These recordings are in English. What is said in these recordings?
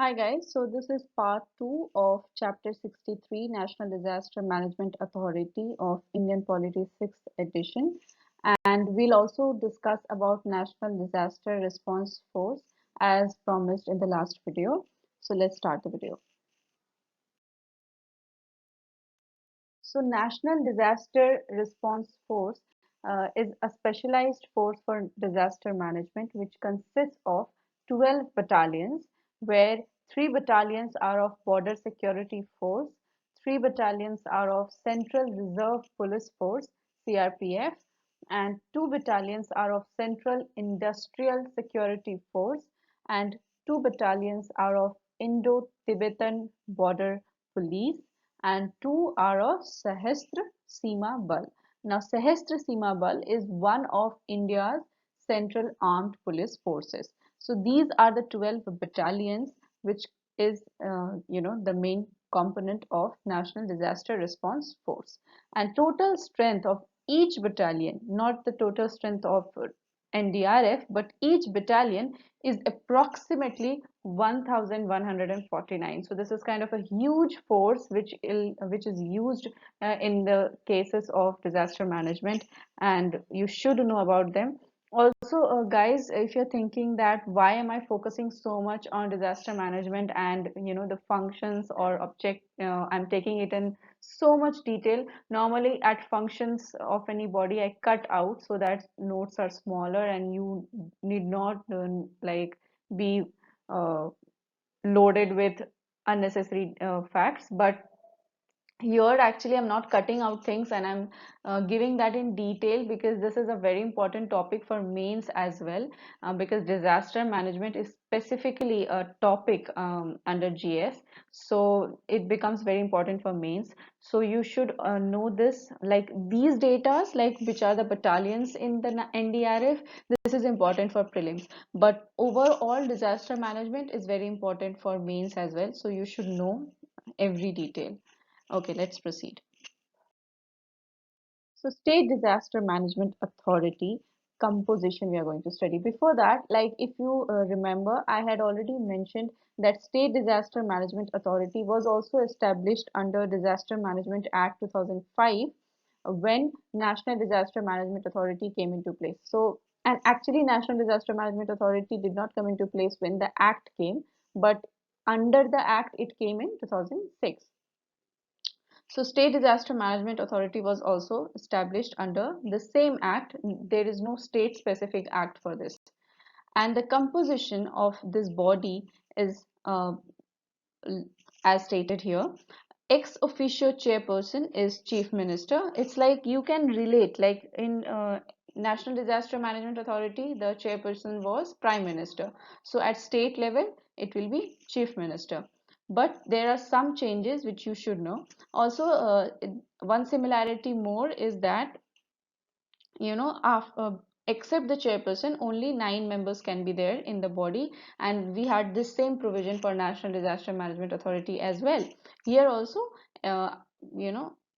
Hi guys, so this is part 2 of chapter 63 National Disaster Management Authority of Indian Polity 6th edition, and we'll also discuss about National Disaster Response Force as promised in the last video. So let's start the video. So National Disaster Response Force is a specialized force for disaster management which consists of 12 battalions where 3 battalions are of Border Security Force, 3 battalions are of Central Reserve Police Force CRPF and 2 battalions are of Central Industrial Security Force and 2 battalions are of Indo-Tibetan Border Police and 2 are of Sahastra Seema Bal. Now, Sahastra Seema Bal is one of India's central armed police forces. So these are the 12 battalions, which is, the main component of National Disaster Response Force. And total strength of each battalion, not the total strength of NDRF, but each battalion is approximately 1149. So this is kind of a huge force which is used in the cases of disaster management, and you should know about them. Also, guys, if you're thinking that why am I focusing so much on disaster management and the functions or object, I'm taking it in so much detail. Normally, at functions of any body, I cut out so that notes are smaller and you need not like be uh, loaded with unnecessary facts. But here actually I'm not cutting out things and I'm giving that in detail because this is a very important topic for mains as well, because disaster management is specifically a topic under GS, so it becomes very important for mains. So you should know this, like these datas, like which are the battalions in the NDRF. This is important for prelims, but overall disaster management is very important for mains as well, so you should know every detail. Okay, let's proceed. So, State Disaster Management Authority composition we are going to study. Before that, like if you remember, I had already mentioned that State Disaster Management Authority was also established under Disaster Management Act 2005 when National Disaster Management Authority came into place. So, and actually, National Disaster Management Authority did not come into place when the act came, but under the act it came in 2006. So State Disaster Management Authority was also established under the same act. There is no state specific act for this. And the composition of this body is as stated here. Ex officio chairperson is chief minister. It's like you can relate, like in National Disaster Management Authority, the chairperson was prime minister. So at state level, it will be chief minister. But there are some changes which you should know. Also, one similarity more is that except the chairperson, only 9 members can be there in the body, and we had this same provision for National Disaster Management Authority as well. Here also, uh,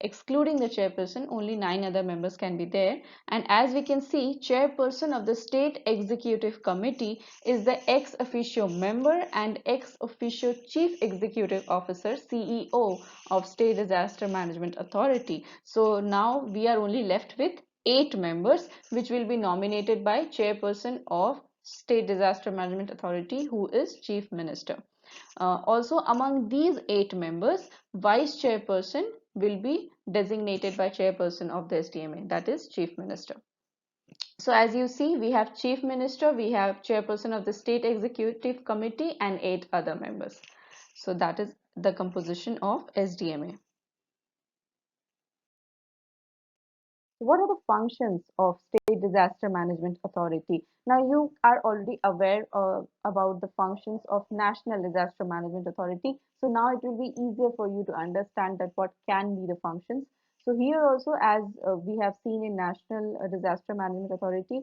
excluding the chairperson, only 9 other members can be there. And as we can see, chairperson of the State Executive Committee is the ex officio member and ex officio chief executive officer, CEO of State Disaster Management Authority. So now we are only left with 8 members, which will be nominated by chairperson of State Disaster Management Authority, who is chief minister. Also, among these 8 members, vice chairperson will be designated by chairperson of the SDMA, that is chief minister. So as you see, we have chief minister, we have chairperson of the State Executive Committee, and 8 other members. So that is the composition of SDMA. What are the functions of State Disaster Management Authority? Now, you are already aware about the functions of National Disaster Management Authority. So now it will be easier for you to understand that what can be the functions. So here also, as we have seen in National Disaster Management Authority,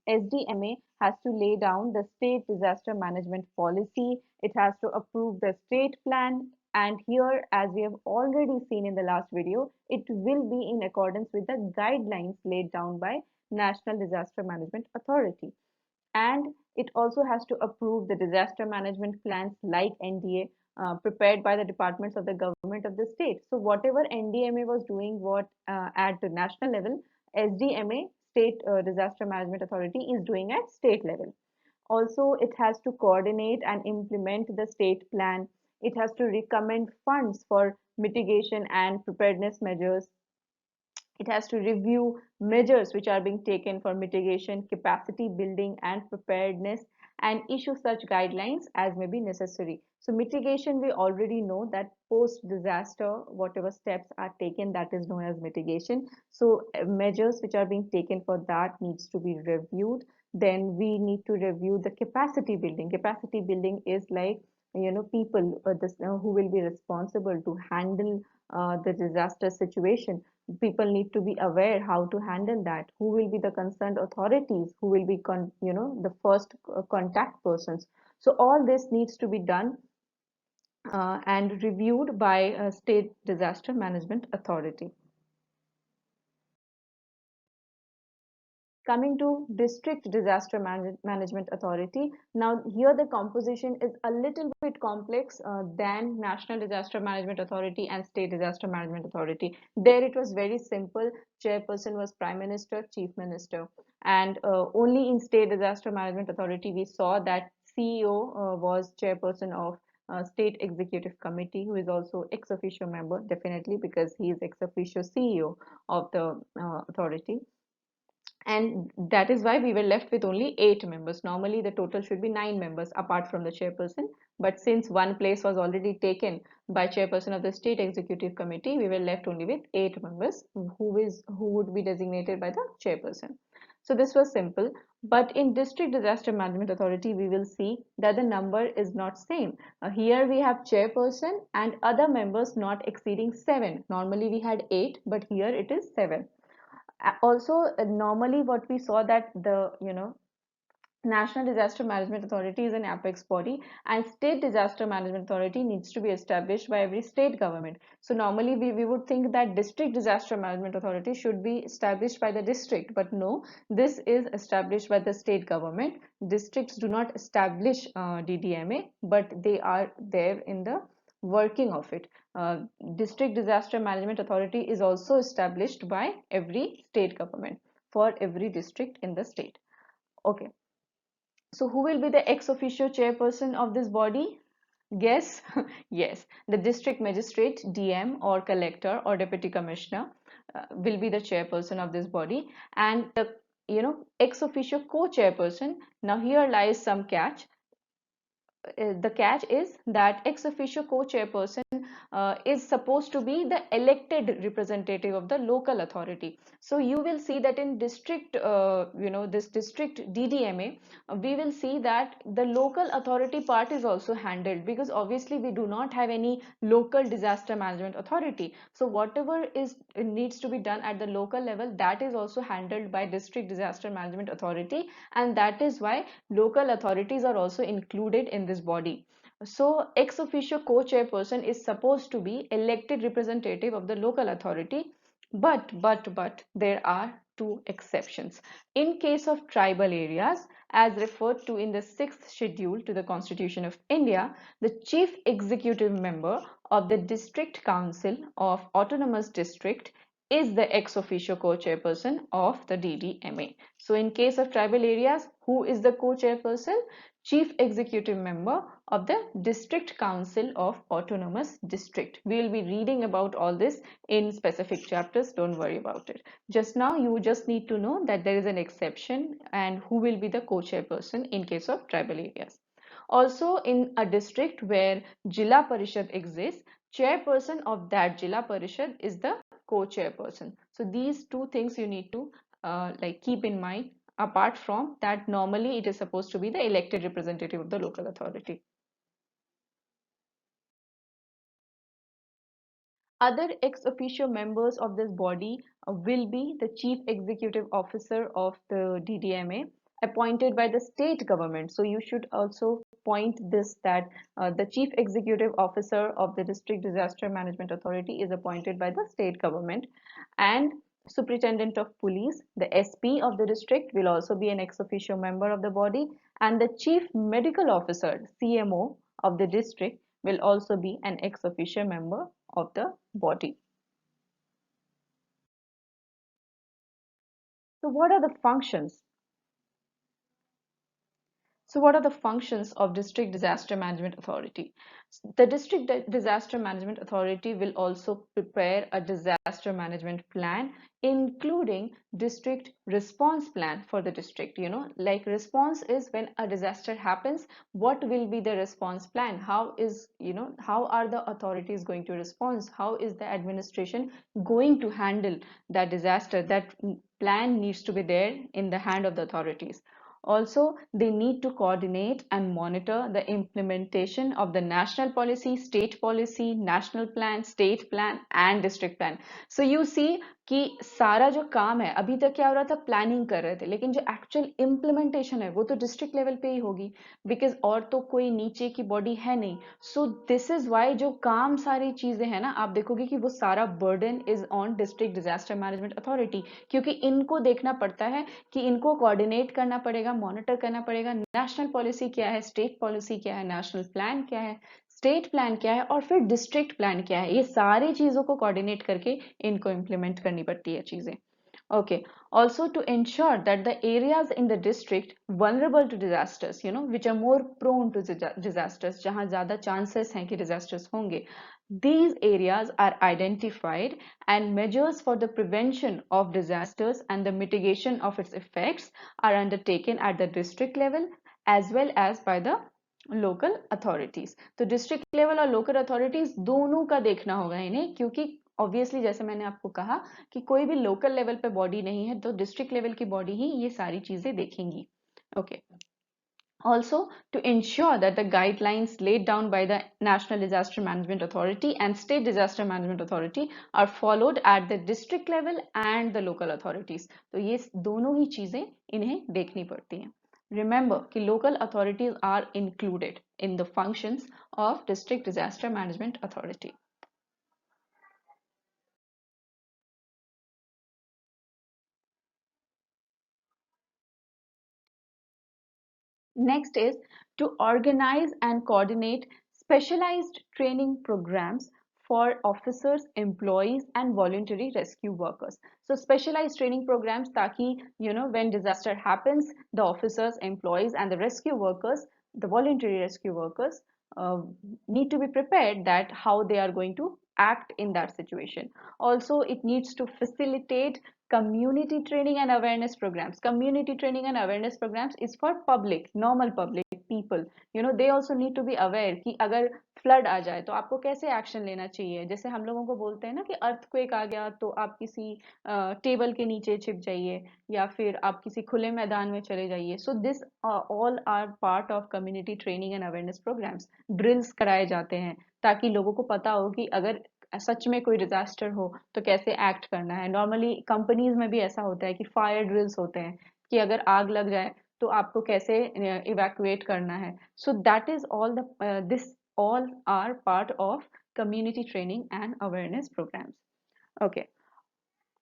SDMA has to lay down the state disaster management policy. It has to approve the state plan. And here, as we have already seen in the last video, it will be in accordance with the guidelines laid down by National Disaster Management Authority. and it also has to approve the disaster management plans like NDA prepared by the departments of the government of the state. So whatever NDMA was doing, what at the national level, SDMA, State Disaster Management Authority, is doing at state level. Also, it has to coordinate and implement the state plan. It has to recommend funds for mitigation and preparedness measures. It has to review measures which are being taken for mitigation, capacity building, and preparedness, and issue such guidelines as may be necessary. So, mitigation, we already know that post disaster, whatever steps are taken, that is known as mitigation. So, measures which are being taken for that needs to be reviewed. Then we need to review the capacity building. Capacity building is like, people who will be responsible to handle the disaster situation. People need to be aware how to handle that, who will be the concerned authorities, who will be the first contact persons. So all this needs to be done and reviewed by a state disaster management authority. Coming to district disaster management authority, now here the composition is a little bit complex than national disaster management authority and state disaster management authority. There it was very simple. Chairperson was prime minister, chief minister, and only in state disaster management authority we saw that CEO was chairperson of state executive committee, who is also ex officio member, definitely, because he is ex officio CEO of the authority. And that is why we were left with only 8 members. Normally, the total should be 9 members apart from the chairperson. But since one place was already taken by chairperson of the state executive committee, we were left only with 8 members who would be designated by the chairperson. So this was simple. But in district disaster management authority, we will see that the number is not same. Here we have chairperson and other members not exceeding 7. Normally we had 8, but here it is 7. Also, normally what we saw that the National Disaster Management Authority is an apex body, and State Disaster Management Authority needs to be established by every state government. So normally we would think that District Disaster Management Authority should be established by the district, but no, this is established by the state government. Districts do not establish DDMA, but they are there in the working of it. District Disaster Management Authority is also established by every state government for every district in the state. Okay. So who will be the ex officio chairperson of this body? Guess? Yes, the district magistrate, DM, or collector or deputy commissioner will be the chairperson of this body, and the ex officio co-chairperson. Now here lies some catch. The catch is that ex officio co-chairperson is supposed to be the elected representative of the local authority. So you will see that in district, this district DDMA, we will see that the local authority part is also handled, because obviously we do not have any local disaster management authority. So whatever is needs to be done at the local level, that is also handled by district disaster management authority, and that is why local authorities are also included in this body. So ex officio co-chairperson is supposed to be elected representative of the local authority, but there are two exceptions. In case of tribal areas, as referred to in the 6th schedule to the Constitution of India, the chief executive member of the District Council of Autonomous District is the ex officio co-chairperson of the DDMA. So in case of tribal areas, who is the co-chairperson? Chief Executive Member of the District Council of Autonomous District. We will be reading about all this in specific chapters, don't worry about it. Just now you just need to know that there is an exception and who will be the co-chairperson in case of tribal areas. Also, in a district where Jilla Parishad exists, chairperson of that Jilla Parishad is the co-chairperson. So these two things you need to keep in mind. Apart from that, normally it is supposed to be the elected representative of the local authority. Other ex officio members of this body will be the chief executive officer of the DDMA, appointed by the state government. So you should also point this, that the chief executive officer of the district disaster management authority is appointed by the state government, and Superintendent of Police, the SP of the district will also be an ex officio member of the body, and the Chief Medical Officer, CMO of the district will also be an ex officio member of the body. So what are the functions? So what are the functions of District Disaster Management Authority? The District Disaster Management Authority will also prepare a disaster management plan, including district response plan for the district. Like response is when a disaster happens, what will be the response plan? How are the authorities going to respond? How is the administration going to handle that disaster? That plan needs to be there in the hand of the authorities. Also, they need to coordinate and monitor the implementation of the national policy, national plan, state plan, and district plan. So you see कि सारा जो काम है अभी तक क्या हो रहा था, प्लानिंग कर रहे थे, लेकिन जो एक्चुअल इम्प्लीमेंटेशन है वो तो डिस्ट्रिक्ट लेवल पे ही होगी, बिकॉज और तो कोई नीचे की बॉडी है नहीं. सो दिस इज वाई जो काम सारी चीजें हैं ना, आप देखोगे कि वो सारा burden is on district disaster management authority, क्योंकि इनको देखना पड़ता है कि इनको कोऑर्डिनेट करना पड़ेगा, मॉनिटर करना पड़ेगा, नेशनल पॉलिसी क्या है, स्टेट पॉलिसी क्या है, नेशनल प्लान क्या है, स्टेट प्लान क्या है, और फिर डिस्ट्रिक्ट प्लान क्या है. ये सारी चीजों को कोऑर्डिनेट करके इनको इम्प्लीमेंट करनी पड़ती है चीजें. Okay. Also, to ensure that the areas in the district vulnerable to disasters, which are more prone to disasters, जहाँ ज़्यादा chances हैं कि disasters होंगे, these areas are identified and measures for the prevention of disasters and the mitigation of its effects are undertaken at the district level as well as by the local authorities. तो district level और local authorities दोनों का देखना होगा इन्हें, क्योंकि obviously जैसे मैंने आपको कहा कि कोई भी लोकल लेवल पे बॉडी नहीं है, तो डिस्ट्रिक्ट लेवल की बॉडी ही ये सारी चीजें देखेंगी. Okay. Also, to ensure that the guidelines laid down by the National Disaster Management Authority and State Disaster Management Authority are followed at the district level and the local authorities. तो ये दोनों ही चीजें इन्हें देखनी पड़ती हैं. Remember कि local authorities are included in the functions of District Disaster Management Authority. Next is to organize and coordinate specialized training programs for officers, employees, and voluntary rescue workers. So specialized training programs ताकि when disaster happens, the officers, employees, and the rescue workers, the voluntary rescue workers, uh, need to be prepared that how they are going to act in that situation. Also, it needs to facilitate community training and awareness programs. Community training and awareness programs is for public, normal public people. They also need to be aware कि अगर flood आ जाए तो आपको कैसे action लेना चाहिए. जैसे हम लोगों को बोलते हैं ना कि अर्थक्वेक आ गया तो आप किसी टेबल के नीचे छिप जाइए या फिर आप किसी खुले मैदान में चले जाइए. So this all are part of community training and awareness programmes. Drills कराए जाते हैं ताकि लोगों को पता हो कि अगर सच में कोई डिजास्टर हो तो कैसे एक्ट करना है. नॉर्मली कंपनीज में भी ऐसा होता है कि फायर ड्रिल्स होते हैं कि अगर आग लग जाए तो आपको कैसे इवैक्यूएट करना है. So that is all the this all are part of community training and awareness programs. Okay.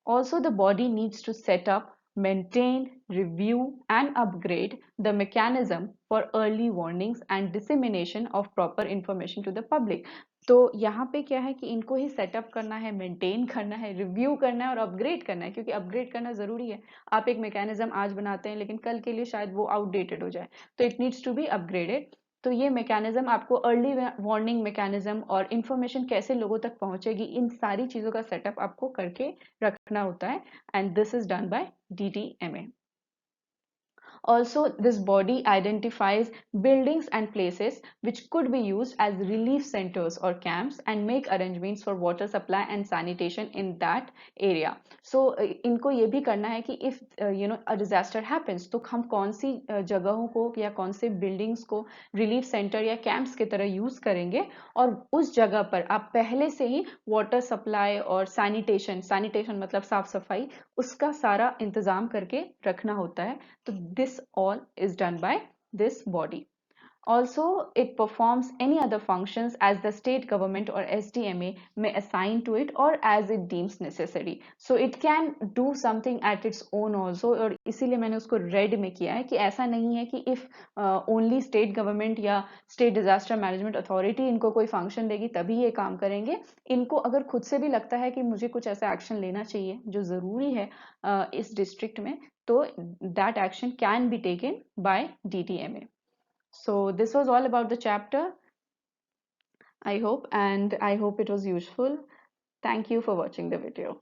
Also, the body needs to set up, maintain, review, and upgrade the mechanism for early warnings and dissemination of proper information to the public. तो यहाँ पे क्या है कि इनको ही setup करना है, maintain करना है, रिव्यू करना है और अपग्रेड करना है, क्योंकि अपग्रेड करना जरूरी है. आप एक मैकेनिज्म आज बनाते हैं लेकिन कल के लिए शायद वो आउटडेटेड हो जाए, तो it needs to be upgraded. तो ये मैकेनिज्म आपको अर्ली वार्निंग मैकेनिज्म और इंफॉर्मेशन कैसे लोगों तक पहुंचेगी, इन सारी चीजों का सेटअप आपको करके रखना होता है. And this is done by DDMA. Also, this body identifies buildings and places which could be used as relief centers or camps and make arrangements for water supply and sanitation in that area. So, इनको ये भी करना है कि if a disaster happens, तो हम कौन सी जगहों को या कौन से buildings को relief center या camps की तरह use करेंगे, और उस जगह पर आप पहले से ही water supply और sanitation मतलब साफ सफाई, उसका सारा इंतजाम करके रखना होता है. तो this all is done by this body. Also, it performs any other functions as the state government or SDMA may assign to it or as it deems necessary. So it can do something at its own also. और इसीलिए मैंने उसको red में किया है कि ऐसा नहीं है कि if only state government या state disaster management authority इनको कोई function देगी तभी ये काम करेंगे. इनको अगर खुद से भी लगता है कि मुझे कुछ ऐसा action लेना चाहिए जो ज़रूरी है इस district में, तो that action can be taken by DDMA. So this was all about the chapter, I hope, and I hope it was useful. Thank you for watching the video.